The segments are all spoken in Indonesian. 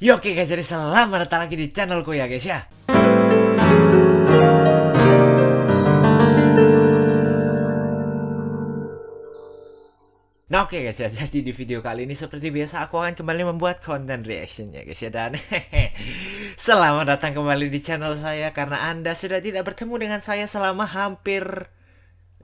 Yo, oke guys, jadi selamat datang lagi di channelku ya guys ya. Nah oke guys ya, jadi di video kali ini seperti biasa aku akan kembali membuat konten reaction ya guys ya. Dan selamat datang kembali di channel saya karena Anda sudah tidak bertemu dengan saya selama hampir,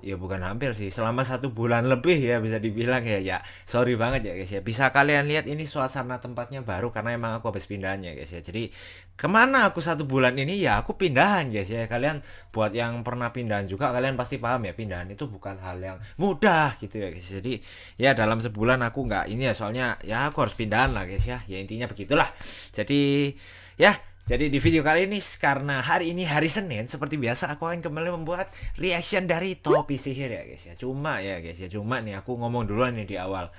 ya bukan hampir sih, selama 1 bulan lebih ya bisa dibilang ya. Ya sorry banget ya guys ya. Bisa kalian lihat ini suasana tempatnya baru karena emang aku habis pindahan ya guys ya. Jadi kemana aku 1 bulan ini ya aku pindahan guys ya. Kalian buat yang pernah pindahan juga kalian pasti paham ya, pindahan itu bukan hal yang mudah gitu ya guys. Jadi ya dalam sebulan aku nggak ini ya, soalnya ya aku harus pindahan lah guys ya. Ya intinya begitulah. Jadi ya, jadi di video kali ini karena hari ini hari Senin, seperti biasa aku akan kembali membuat reaction dari Topi Sihir ya guys ya. Cuma ya guys ya, cuma nih aku ngomong duluan nih di awal.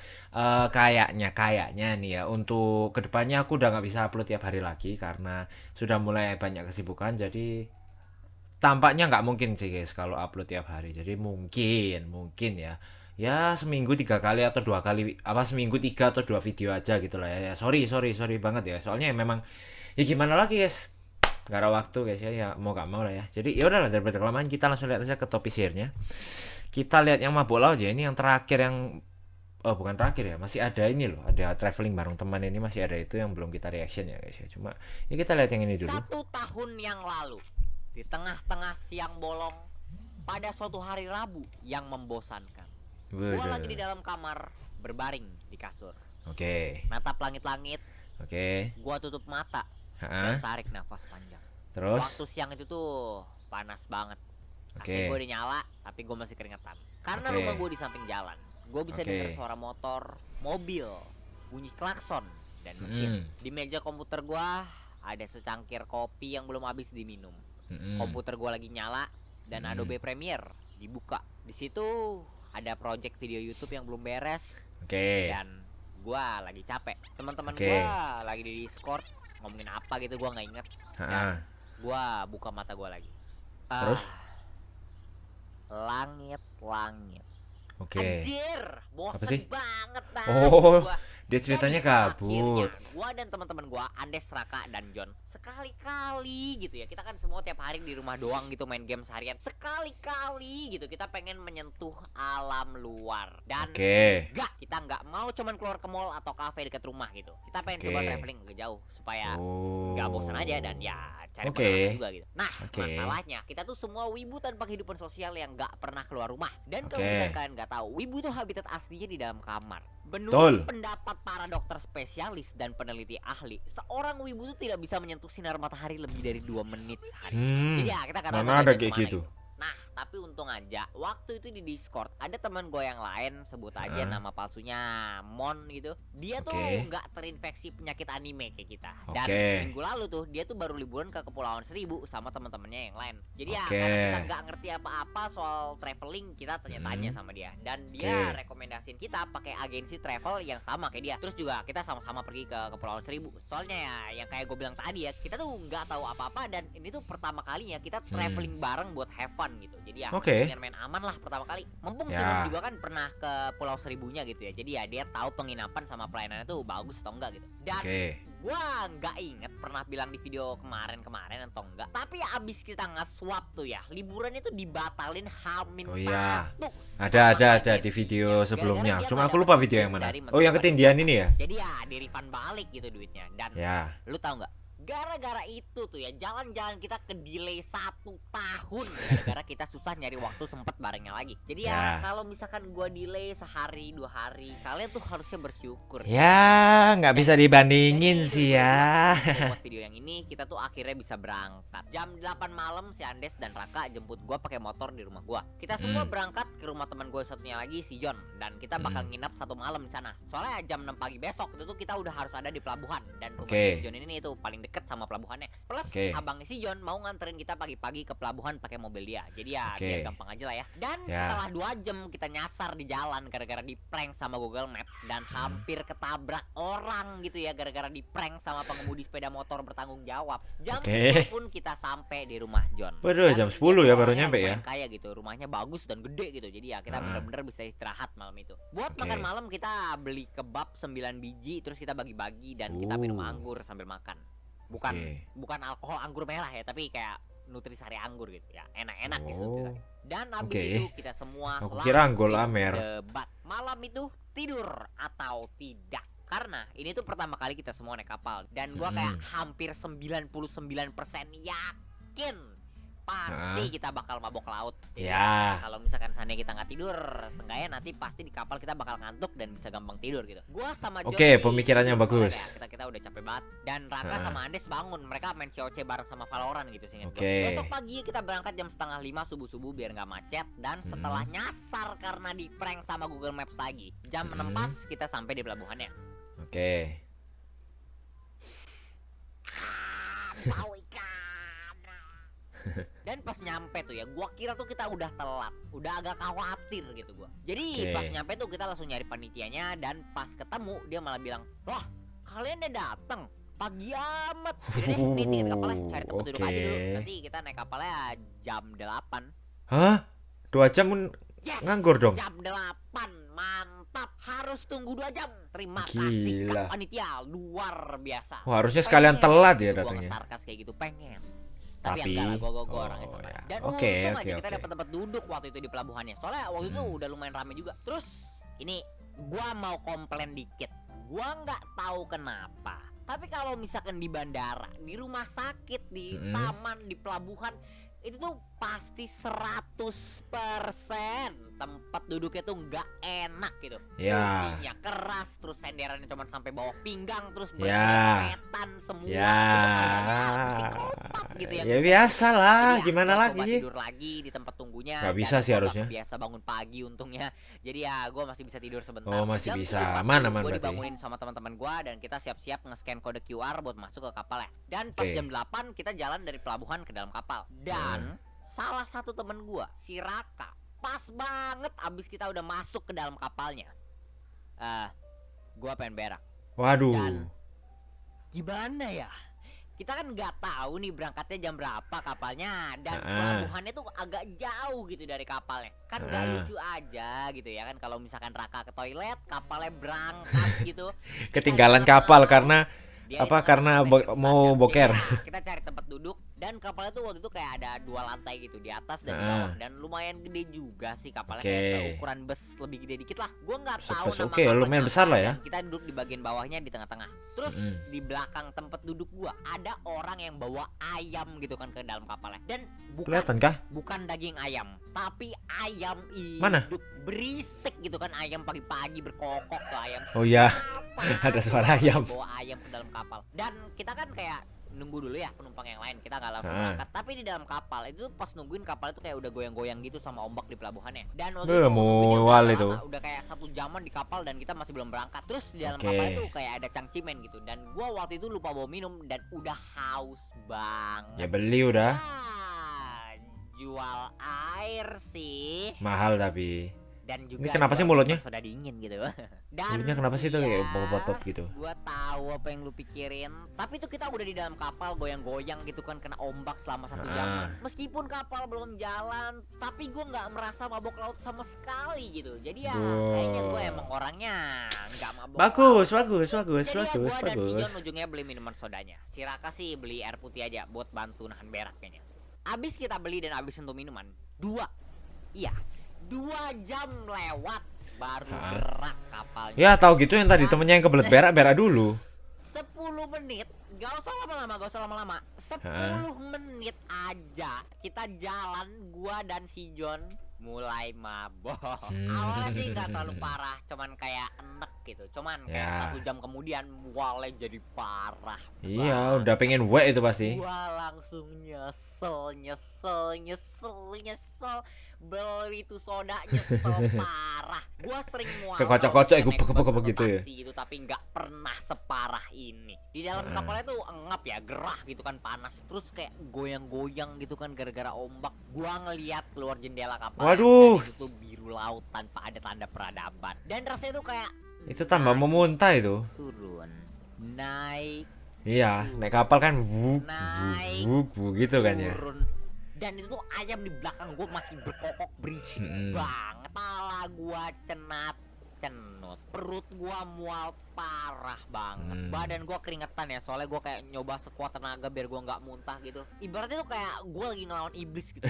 Kayaknya nih ya, untuk kedepannya aku udah nggak bisa upload tiap hari lagi karena sudah mulai banyak kesibukan. Jadi tampaknya nggak mungkin sih guys kalau upload tiap hari. Jadi mungkin ya seminggu 3 kali atau 2 kali, apa seminggu 3 atau 2 video aja gitu lah ya. Sorry banget ya, soalnya memang ya gimana lagi guys, gak ada waktu guys ya, ya mau gak mau lah ya. Jadi ya udahlah, daripada kelamaan kita langsung lihat aja ke Topi Sihirnya. Kita lihat yang mabuk laut ya, ini yang terakhir yang, oh bukan terakhir ya, masih ada ini loh, ada traveling bareng teman, ini masih ada itu yang belum kita reaction ya guys ya. Cuma ini kita lihat yang ini dulu. 1 tahun yang lalu, di tengah-tengah siang bolong, pada suatu hari Rabu yang membosankan, gua lagi di dalam kamar berbaring di kasur. Oke. Natap langit-langit. Oke. Gua tutup mata dan tarik nafas panjang. Terus? Waktu siang itu tuh panas banget. AC Oke. gue udah nyala, tapi gue masih keringetan. Karena Oke. rumah gue di samping jalan. Gue bisa Oke. dengar suara motor, mobil, bunyi klakson, dan mesin. Di meja komputer gue ada secangkir kopi yang belum habis diminum. Komputer gue lagi nyala dan Adobe Premiere dibuka. Di situ ada project video YouTube yang belum beres. Oke. Dan gua lagi capek. Teman-teman Oke. gua lagi di Discord ngomongin apa gitu gua nggak inget. Dan gua buka mata gua lagi. Terus? Langit-langit. Oke. Anjir, Apa sih? bosen banget dah. Oh, Gua. dia ceritanya Jadi, kabur. akhirnya gua dan teman-teman gua, Andes, Raka, dan John, sekali-kali gitu ya. Kita kan semua tiap hari di rumah doang gitu main game seharian. Sekali-kali gitu kita pengen menyentuh alam luar. Dan kita nggak mau cuman keluar ke mall atau kafe dekat rumah gitu. Kita pengen coba traveling ke jauh supaya nggak bosan aja dan ya cari pengalaman juga gitu. Nah, masalahnya kita tuh semua wibu tanpa kehidupan sosial yang nggak pernah keluar rumah. Dan kalau misalkan kalian nggak tahu, wibu tuh habitat aslinya di dalam kamar. Menurut pendapat para dokter spesialis dan peneliti ahli, seorang wibu itu tidak bisa menyentuh sinar matahari lebih dari 2 menit sehari. Jadi ya kita kata mana ada kayak gitu. Nah, tapi untung aja waktu itu di Discord ada teman gue yang lain, sebut aja nama palsunya Mon gitu. Dia tuh nggak terinfeksi penyakit anime kayak kita. Dan minggu lalu tuh dia tuh baru liburan ke Kepulauan Seribu sama teman-temannya yang lain. Jadi ya karena kita nggak ngerti apa-apa soal traveling, kita tanya-tanya sama dia. Dan dia rekomendasiin kita pakai agensi travel yang sama kayak dia. Terus juga kita sama-sama pergi ke Kepulauan Seribu. Soalnya ya yang kayak gue bilang tadi ya, kita tuh nggak tahu apa-apa dan ini tuh pertama kalinya kita traveling bareng buat have fun gitu. Jadi ya main aman lah pertama kali. Mumpung Sinun juga kan pernah ke Pulau Seribunya gitu ya. Jadi ya dia tahu penginapan sama pelayanannya tuh bagus atau enggak gitu. Dan gua nggak inget pernah bilang di video kemarin atau enggak. Tapi ya abis kita nge-swap tuh ya, liburan itu dibatalin H-1. Ada di video sebelumnya. Cuma aku lupa video yang mana. Oh, yang ketindihan ini ya. Jadi ya di refund balik gitu duitnya. Dan lu tahu nggak? Gara-gara itu tuh ya jalan-jalan kita ke delay 1 tahun gara-gara kita susah nyari waktu sempet barengnya lagi. Jadi ya kalau misalkan gua delay sehari 2 hari, kalian tuh harusnya bersyukur. Ya nggak bisa dibandingin sih ya. Buat video yang ini kita tuh akhirnya bisa berangkat jam 8 malam. Si Andes dan Raka jemput gua pakai motor di rumah gua. Kita semua berangkat ke rumah teman gua satunya lagi, si John, dan kita bakal nginap 1 malam di sana. Soalnya jam 6 pagi besok itu tuh kita udah harus ada di pelabuhan dan rumah si John ini tuh paling dekat deket sama pelabuhannya. Plus abangnya si John mau nganterin kita pagi-pagi ke pelabuhan pakai mobil dia. Jadi ya biar gampang aja lah ya. Dan setelah 2 jam kita nyasar di jalan gara-gara di prank sama Google Map dan hampir ketabrak orang gitu ya gara-gara di prank sama pengemudi sepeda motor bertanggung jawab. Jam 10 pun kita sampai di rumah John. Waduh, jam 10 ya baru nyampe ya. Kayak gitu, rumahnya bagus dan gede gitu. Jadi ya kita bener-bener bisa istirahat malam itu. Buat makan malam kita beli kebab 9 biji, terus kita bagi-bagi dan kita minum anggur sambil makan. Bukan alkohol anggur merah ya, tapi kayak nutrisari anggur gitu ya, enak-enak gitu. Dan abis itu kita semua debat malam itu tidur atau tidak. Karena ini tuh pertama kali kita semua naik kapal dan gua kayak hampir 99% yakin pasti kita bakal mabok laut. Kalau misalkan seandainya kita nggak tidur, seenggaknya nanti pasti di kapal kita bakal ngantuk dan bisa gampang tidur gitu. Gua sama John pemikirannya bagus. Kita udah capek banget dan Raka sama Andes bangun, mereka main COC bareng sama Valorant gitu sih. Besok pagi kita berangkat jam 4:30 subuh-subuh biar nggak macet dan setelah nyasar karena di prank sama Google Maps lagi, jam 6 pas kita sampai di pelabuhannya. Bau ikan. Dan pas nyampe tuh ya, gua kira tuh kita udah telat, udah agak khawatir gitu gua. Jadi pas nyampe tuh kita langsung nyari panitianya dan pas ketemu dia malah bilang, "Wah, kalian udah dateng, pagi amat." Jadi nih tiket kapalnya, cari tempat duduk aja dulu. Nanti kita naik kapalnya jam 8. Hah? 2 jam nganggur dong? Jam 8, mantap. Harus tunggu 2 jam. Terima kasih Kak Panitia, luar biasa. Wah, harusnya sekalian telat ya datangnya. Gua sarkas kayak gitu, pengen. Tapi enggak lah, gue orangnya sama. Dan untung aja kita dapat tempat duduk waktu itu di pelabuhannya. Soalnya waktu itu udah lumayan rame juga. Terus ini gua mau komplain dikit. Gua nggak tahu kenapa, tapi kalau misalkan di bandara, di rumah sakit, di taman, di pelabuhan, itu tuh pasti 100% tempat duduknya tuh nggak enak gitu. Kursinya keras, terus senderannya cuma sampai bawah pinggang, terus berkepetan semua. Gitu ya. Ya biasa lah, gimana lagi? Tidur lagi di tempat tunggunya. Gak bisa sih harusnya. Biasa bangun pagi untungnya. Jadi ya gue masih bisa tidur sebentar. Oh masih bisa, aman Gue berarti. dibangunin sama teman-teman gue dan kita siap-siap nge-scan kode QR buat masuk ke kapal ya. Dan pas jam 8 kita jalan dari pelabuhan ke dalam kapal. Dan salah satu temen gua, si Raka, pas banget abis kita udah masuk ke dalam kapalnya. Gua pengen berak. Waduh. Dan gimana ya? Kita kan nggak tahu nih berangkatnya jam berapa kapalnya dan pelabuhannya tuh agak jauh gitu dari kapalnya. Kan nggak lucu aja gitu ya kan kalau misalkan Raka ke toilet, kapalnya berangkat gitu. Ketinggalan kapal karena karena mau boker. Kita cari tempat duduk dan kapalnya tuh waktu itu kayak ada 2 lantai gitu, di atas dan di bawah, dan lumayan gede juga sih kapalnya, kayak seukuran bus, lebih gede dikit lah. Gua nggak tahu nama lumayan besar lah ya. Kita duduk di bagian bawahnya di tengah-tengah. Terus di belakang tempat duduk gua ada orang yang bawa ayam gitu kan ke dalam kapalnya. Dan kelihatan kah? Bukan daging ayam, tapi ayam hidup. Mana? Berisik gitu kan, ayam pagi-pagi berkokok tuh ayam. Oh ya. Ada suara ayam. Bawa ayam ke dalam kapal. Dan kita kan kayak nunggu dulu ya penumpang yang lain, kita nggak langsung berangkat. Tapi di dalam kapal itu pas nungguin kapal itu kayak udah goyang-goyang gitu sama ombak di pelabuhannya. Dan waktu itu udah kayak 1 jaman di kapal dan kita masih belum berangkat. Terus di dalam kapal itu kayak ada cangcimen gitu. Dan gua waktu itu lupa bawa minum dan udah haus banget. Ya beli udah. Jual air sih. Mahal tapi. Dan juga ini kenapa sih mulutnya? Soda dingin gitu. Dan mulutnya kenapa sih tuh kayak pop-pop gitu? Gua tahu apa yang lu pikirin. Tapi itu kita udah di dalam kapal goyang-goyang gitu kan, kena ombak selama 1 jam. Meskipun kapal belum jalan, tapi gua nggak merasa mabok laut sama sekali gitu. Jadi ya kayaknya gua emang orangnya nggak mabok. Bagus. Jadi gua dan si John ujungnya beli minuman sodanya. Si Raka sih beli air putih aja buat bantu nahan berak kayaknya. Abis kita beli dan abis sentuh minuman 2 jam lewat baru gerak kapalnya. Ya tahu gitu yang tadi temennya yang kebelet berak dulu. 10 menit, gak usah lama-lama. 10 menit aja kita jalan, gua dan si John mulai mabok. Awalnya sih gak terlalu parah, cuman kayak enek gitu. Cuman kayak 1 jam kemudian mualnya jadi parah. Iya, udah pengen wet itu pasti. Gua langsung nyesel. beli tuh sodanya separah. Gua sering mual Kekocok-kocok naik kepek-kepek bus atau gitu ya. taksi gitu, tapi nggak pernah separah ini. Di dalam kapalnya tuh engap ya, gerah gitu kan, panas. Terus kayak goyang-goyang gitu kan gara-gara ombak. Gua ngeliat keluar jendela kapal. Waduh. Dan itu biru laut tanpa ada tanda peradaban. Dan rasanya tuh kayak Itu tambah memuntah itu. turun, naik, Iya, naik kapal kan wuk, naik, wuk, wuk, gitu kan ya. turun. Dan itu tuh ayam di belakang gue masih berkokok berisik banget. Kepala gue cenut, perut gue mual parah banget. Badan gue keringetan ya, soalnya gue kayak nyoba sekuat tenaga biar gue nggak muntah gitu. Ibaratnya tuh kayak gue lagi ngelawan iblis gitu.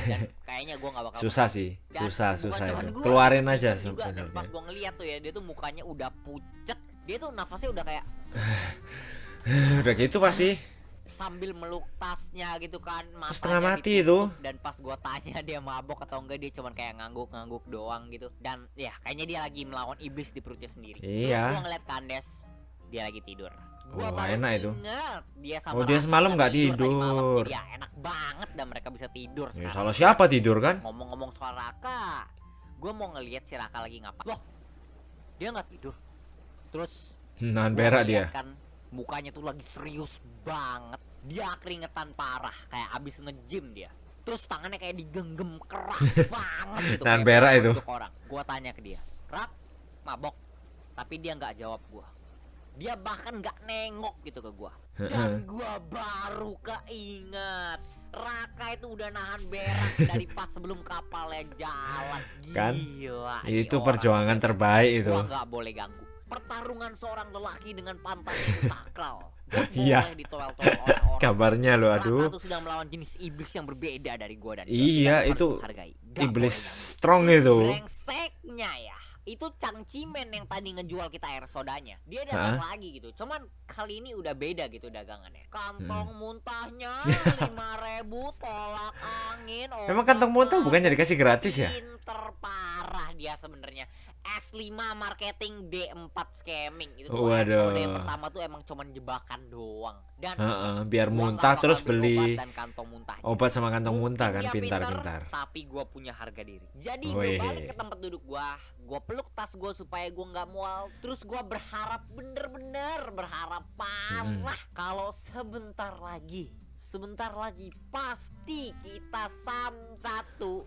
Dan kayaknya gue nggak bakal Susah sih, Dan susah bukan itu. cuman gua, Keluarin si aja Jon juga. Dan pas sebenarnya. gue ngeliat tuh ya, dia tuh mukanya udah pucet. Dia tuh nafasnya udah kayak Udah gitu pasti. sambil meluk tasnya gitu kan, matanya setengah mati ditutup. itu. Dan pas gua tanya dia mabok atau enggak, dia cuman kayak ngangguk-ngangguk doang gitu. Dan ya kayaknya dia lagi melawan iblis di perutnya sendiri. Iya. Terus gua ngeliat Kandes, dia lagi tidur. Gua Oh, baru enak itu. inget dia sama Oh, dia Raka semalam udah nggak tadi tidur. malam. Jadi ya enak banget dan mereka bisa tidur Ya, sekarang. salah siapa tidur kan? Ngomong-ngomong soal Raka, gua mau ngeliat si Raka lagi ngapa. Loh, dia nggak tidur. Terus Nahan gua berak ngeliat dia. kan mukanya tuh lagi serius banget. Dia keringetan parah, kayak abis nge-gym dia. Terus tangannya kayak digenggam keras banget gitu. Nahan kayak berak mau itu. nunjuk orang. Gua tanya ke dia, Rak, mabok? Tapi dia nggak jawab gua. Dia bahkan nggak nengok gitu ke gua. Dan gua baru keinget, Raka itu udah nahan berak dari pas sebelum kapalnya jalan. Kan? Gila, ini Itu orang. perjuangan terbaik itu. Gua nggak boleh ganggu. Pertarungan seorang lelaki dengan pantat itu sakral. Gak Iya. boleh ditolak-tolak orang-orang. Kabarnya lo, aduh. Raka tuh sedang melawan jenis iblis yang berbeda dari gua dan Iya, dan itu harus menghargai. Gak Iblis boleh ganggu. strong itu. Brengseknya ya, itu Cangcimen yang tadi ngejual kita air sodanya. Dia datang lagi gitu. Cuman kali ini udah beda gitu dagangannya. Kantong muntahnya 5.000, tolak angin. Memang kantong muntah bukannya dikasih gratis ya? Pinter parah dia sebenarnya. S5 marketing, D4 scamming. Itu tuh air Waduh. soda yang pertama tuh emang cuman jebakan doang. Dan Biar gua muntah nggak terus bakal beli beli obat dan kantong muntahnya. obat sama kantong Mungkin muntah kan, dia pintar-pintar. tapi gua punya harga diri. Jadi Wih. gua balik ke tempat duduk gua peluk tas gua supaya gua nggak mual. Terus gua berharap, bener-bener berharap parah kalau sebentar lagi pasti kita 1,5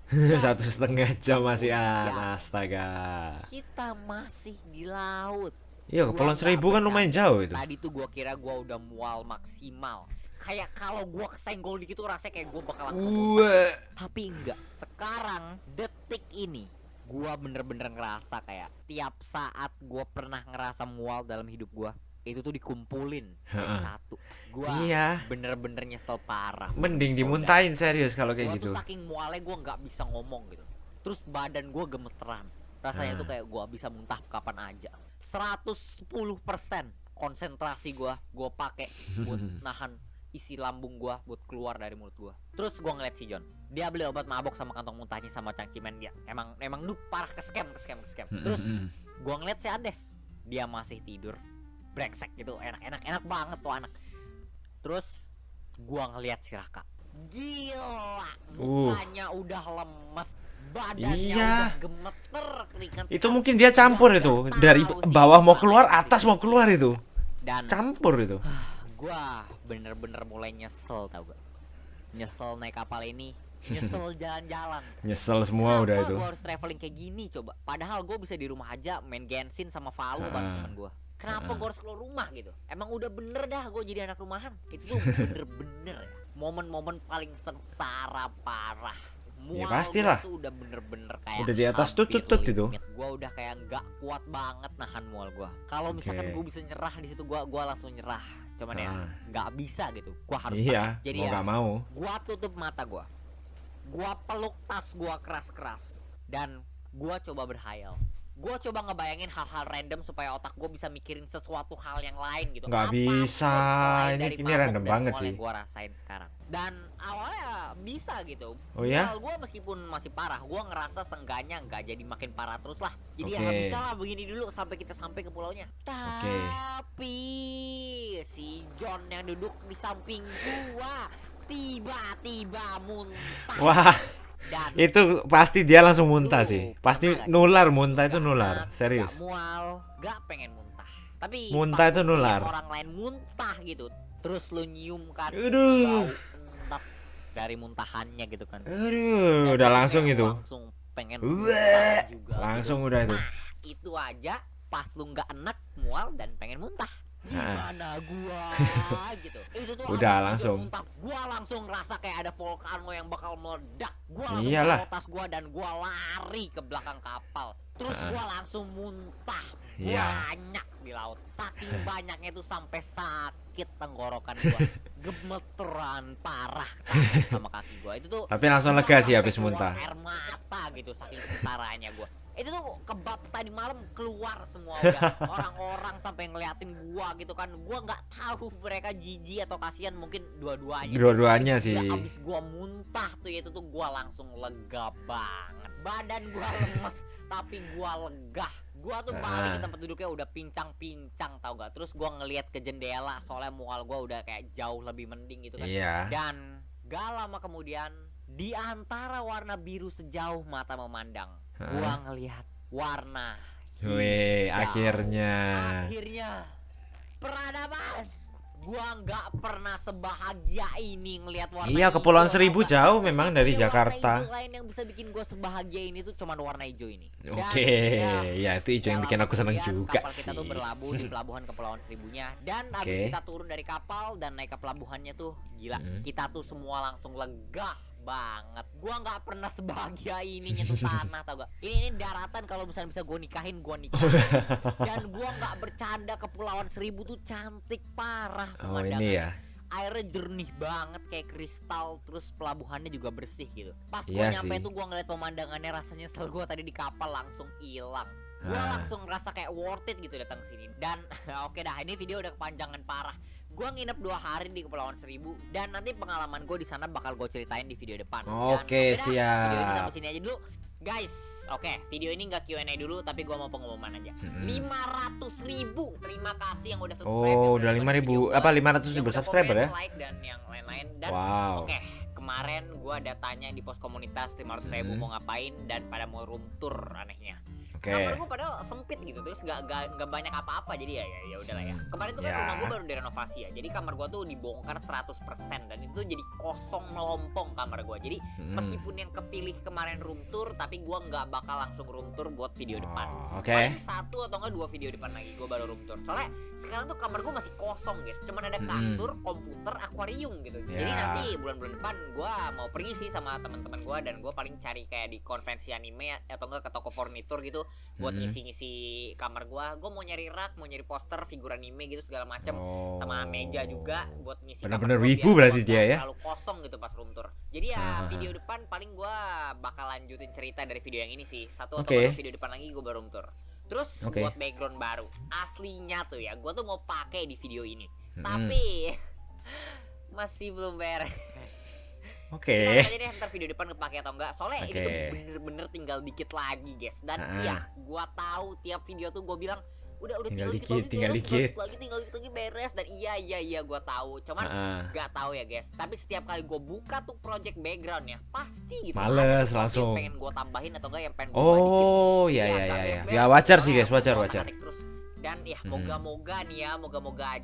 1,5 jam masih ada, astaga. kita masih di laut. Iya, Kepulauan Seribu kan lumayan jauh itu. Tadi tuh gua kira gua udah mual maksimal. Kayak kalau gua kesenggol dikit tuh rasanya kayak gua bakal langsung. Tapi enggak. Sekarang detik ini gua bener-bener ngerasa kayak tiap saat gua pernah ngerasa mual dalam hidup gua, itu tuh dikumpulin jadi satu. Gua Iya. bener-bener nyesel parah. Mending dimuntahin serius kalau kayak Gua gitu. tuh saking mualnya gua nggak bisa ngomong gitu. Terus badan gua gemeteran. Rasanya tuh kayak gua bisa muntah kapan aja. 110% konsentrasi gua pakai buat nahan isi lambung gua buat keluar dari mulut gua. Terus gua ngeliat si Jon. Dia beli obat mabok sama kantong muntahnya sama Cangcimen dia. Emang lu parah ke scam. Terus gua ngeliat si Andes. Dia masih tidur. Brengsek gitu, enak banget tuh anak. Terus gua ngeliat si Raka. Gila, mukanya udah lemes, badannya Iya. udah gemeter, keringat. Itu mungkin dia campur itu. Dari bawah mau keluar, atas mau keluar itu. Dan Campur itu. gua bener-bener mulai nyesel, tau gak? Nyesel naik kapal ini, nyesel jalan-jalan. Nyesel semua udah itu. Gua harus traveling kayak gini coba. Padahal gua bisa di rumah aja main Genshin sama Valo bareng temen gua. Kenapa gua harus keluar rumah gitu? Emang udah bener dah gua jadi anak rumahan. Itu tuh bener-bener ya. Momen-momen paling sengsara parah. Ya, Mual pastilah. gua tuh udah bener-bener kayak Udah di atas hampir tutut itu. limit. Gua udah kayak nggak kuat banget nahan mual gua. Kalau misalkan gua bisa nyerah di situ, gua langsung nyerah. Cuman ya nggak bisa gitu. Gua harus Iya, tahan. Jadi mau ya, gak mau. gua tutup mata gua peluk tas gua keras-keras, dan gua coba berhayal. Gua coba ngebayangin hal-hal random supaya otak gua bisa mikirin sesuatu hal yang lain gitu. Nggak Apapun bisa, selain ini dari ini mabuk random dan banget mual sih. yang gua rasain sekarang. Dan awalnya bisa gitu. Oh ya? Mual gua meskipun masih parah, gua ngerasa seenggaknya nggak jadi makin parah terus lah. Jadi Oke. ya bisa lah begini dulu sampai kita sampai ke pulaunya. Tapi si Jon yang duduk di samping gua tiba-tiba muntah. Wah, Dan Itu pasti dia langsung muntah lu sih. pernah Pasti gak sih nular, lu muntah itu nggak nular. enak, Serius. nggak mual, nggak pengen muntah, tapi Muntah pas itu lu ngeliat nular. orang lain muntah gitu, terus lu nyium kan Aduh. bau endap dari muntahannya gitu kan, Aduh, dan udah itu langsung kayak itu. langsung pengen Wah, muntah juga langsung gitu. udah itu. Nah itu aja pas lu nggak enak, mual dan pengen muntah, Nah, gimana gua gitu. Itu tuh udah abis juga langsung. muntah, gua langsung ngerasa kayak ada volcano yang bakal meledak. Gua langsung Iyalah. taruh tas gua dan gua lari ke belakang kapal. Terus Heeh. gua langsung muntah Iya. banyak di laut. Saking banyaknya itu sampai sakit tenggorokan gua. Gemeteran parah tangan sama kaki gua. Itu tuh Tapi langsung gua lega sih sampai habis keluar muntah. air mata gitu saking kesarannya gua. Itu tuh kebab tadi malam keluar semua udah. Orang-orang sampai ngeliatin gua gitu kan. Gua nggak tahu mereka jijik atau kasihan, mungkin dua-duanya. Dua-duanya Udah sih. abis gua muntah tuh ya, itu tuh gua langsung lega banget. Badan gua lemes tapi gua lega. Gua tuh balik ke tempat duduknya udah pincang-pincang tau gak. Terus gua ngeliat ke jendela soalnya mual gua udah kayak jauh lebih mending gitu kan. Iya. Dan gak lama kemudian di antara warna biru sejauh mata memandang, gua ngelihat warna Wih, hijau. akhirnya. Akhirnya peradaban. Gua nggak pernah sebahagia ini ngelihat warna Iya, hijau, Kepulauan tau Seribu nggak? jauh memang dari Satu-satunya warna Jakarta. hijau lain yang bisa bikin gua sebahagia ini tuh cuman warna hijau ini. Dan, Oke, ya itu hijau yang gak bikin lama aku seneng kemudian juga kapal kita tuh sih. berlabuh di pelabuhan Kepulauan Seribunya. Dan abis Oke. kita turun dari kapal dan naik ke pelabuhannya tuh gila, kita tuh semua langsung lega banget. Gua nggak pernah sebahagia ini nyentuh tanah tau gak. Ini daratan, kalau misalnya bisa gua nikahin, gua nikahin. Dan gua nggak bercanda, Kepulauan Seribu tuh cantik parah Oh, pemandangan. ini ya. Airnya jernih banget kayak kristal, terus pelabuhannya juga bersih gitu. Pas Iya gua nyampe sih. tuh gua ngeliat pemandangannya, rasanya setelah gua tadi di kapal langsung hilang. Gua langsung ngerasa kayak worth it gitu datang sini. Dan oke dah, ini video udah kepanjangan parah. Gua nginep 2 hari di Kepulauan Seribu dan nanti pengalaman gue di sana bakal gue ceritain di video depan. Oke, Dan, dah, video ini siap. sampai sini aja dulu. Guys, oke, video ini nggak Q&A dulu, tapi gua mau pengumuman aja. 500.000 terima kasih yang udah subscribe. Oh, yang udah nonton video 5.000 gua, apa 500 yang ribu udah subscriber komen, ya? like dan yang lain-lain. Dan Wow. oke, kemarin gua ada tanya di pos komunitas 500.000 mau ngapain dan pada mau room tour anehnya. Oke. Kamar gue padahal sempit gitu, terus gak banyak apa-apa, jadi ya udahlah ya. Kemarin tuh kan Ya. rumah gue baru direnovasi ya, jadi kamar gue tuh dibongkar 100% dan itu tuh jadi kosong melompong kamar gue. Jadi meskipun yang kepilih kemarin room tour, tapi gue nggak bakal langsung room tour buat video depan. Oke. Paling 1 atau enggak 2 video depan lagi gue baru room tour. Soalnya sekarang tuh kamar gue masih kosong guys, cuman ada kasur, komputer, akuarium gitu. Jadi Ya. nanti bulan-bulan depan gue mau pergi sih sama teman-teman gue, dan gue paling cari kayak di konvensi anime atau enggak ke toko furnitur gitu buat ngisi kamar gua mau nyari rak, mau nyari poster, figur anime gitu segala macem, sama meja juga buat ngisi Bener-bener kamar gua wibu biar berarti gua dia nggak ya. terlalu kosong gitu pas room tour. Jadi ya video depan paling gua bakal lanjutin cerita dari video yang ini sih, satu atau dua video depan lagi gua baru room tour. Terus buat background baru aslinya tuh ya, gua tuh mau pakai di video ini, tapi masih belum beres. Oke. Kita lihat aja deh ntar video depan kepake atau enggak. Soalnya itu Oke. tuh bener-bener tinggal dikit lagi guys. Dan iya, gua tahu tiap video tuh gua bilang udah tinggal dikit lagi, tinggal dikit lagi beres. Dan iya gua tahu. Cuman nggak tahu ya guys. Tapi setiap kali gua buka tuh project background ya, pasti gitu males ada sesuatu langsung. yang pengen gua tambahin atau enggak yang pengen gua ubah dikit. Oh, Iya, ya nggak beres-beres. ya wajar sih Soalnya guys, wajar. otak-atik terus. Dan ya moga-moga nih ya, moga-moga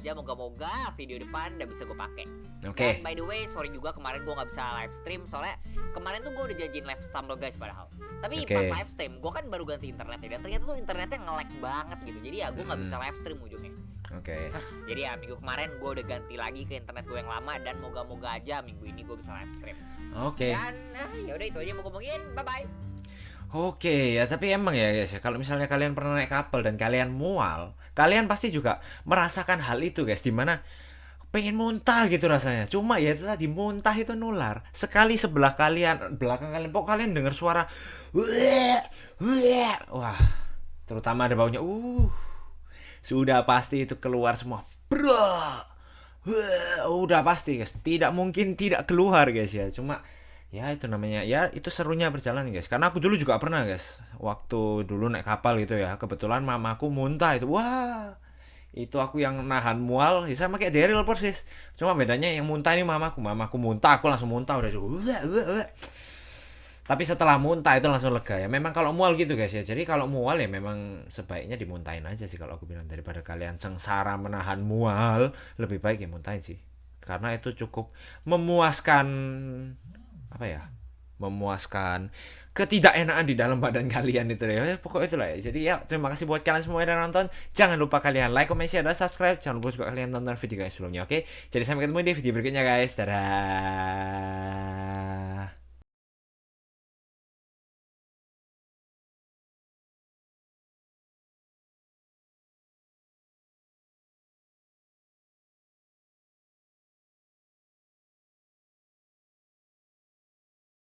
video depan udah bisa gue pakai. Oke. Dan by the way, sorry juga kemarin gue nggak bisa live stream, soalnya kemarin tuh gue udah janjiin live stumble guys padahal. Tapi pas live stream gue kan baru ganti internetnya, dan ternyata tuh internetnya nge-lag banget gitu. Jadi ya gue nggak bisa live stream ujungnya. Oke. Jadi ya minggu kemarin gue udah ganti lagi ke internet gue yang lama, dan moga-moga aja minggu ini gue bisa live stream. Oke. Dan ya udah itu aja mau ngomongin, bye bye. Oke, ya tapi emang ya guys, kalau misalnya kalian pernah naik kapal dan kalian mual, kalian pasti juga merasakan hal itu guys, dimana pengen muntah gitu rasanya. Cuma ya itu tadi, muntah itu nular. Sekali sebelah kalian, belakang kalian, pokoknya kalian dengar suara wah, terutama ada baunya, sudah pasti itu keluar semua, bro. Udah pasti guys, tidak mungkin tidak keluar guys ya. Cuma ya itu namanya, ya itu serunya berjalan guys. Karena aku dulu juga pernah guys, waktu dulu naik kapal gitu ya, kebetulan mamaku muntah itu, wah itu aku yang nahan mual, ya sama kayak Daryl persis. Cuma bedanya yang muntah ini mamaku muntah, aku langsung muntah udah. Tapi setelah muntah itu langsung lega ya. Memang kalau mual gitu guys ya. Jadi kalau mual ya memang sebaiknya dimuntahin aja sih kalau aku bilang, daripada kalian sengsara menahan mual, lebih baik ya muntahin sih. Karena itu cukup memuaskan, apa ya? Memuaskan ketidakenaan di dalam badan kalian itu ya. Pokoknya itulah ya. Jadi ya terima kasih buat kalian semua yang udah nonton. Jangan lupa kalian like, comment, share, dan subscribe. Jangan lupa juga kalian tonton video guys sebelumnya, oke? Jadi sampai ketemu di video berikutnya guys. Dadah.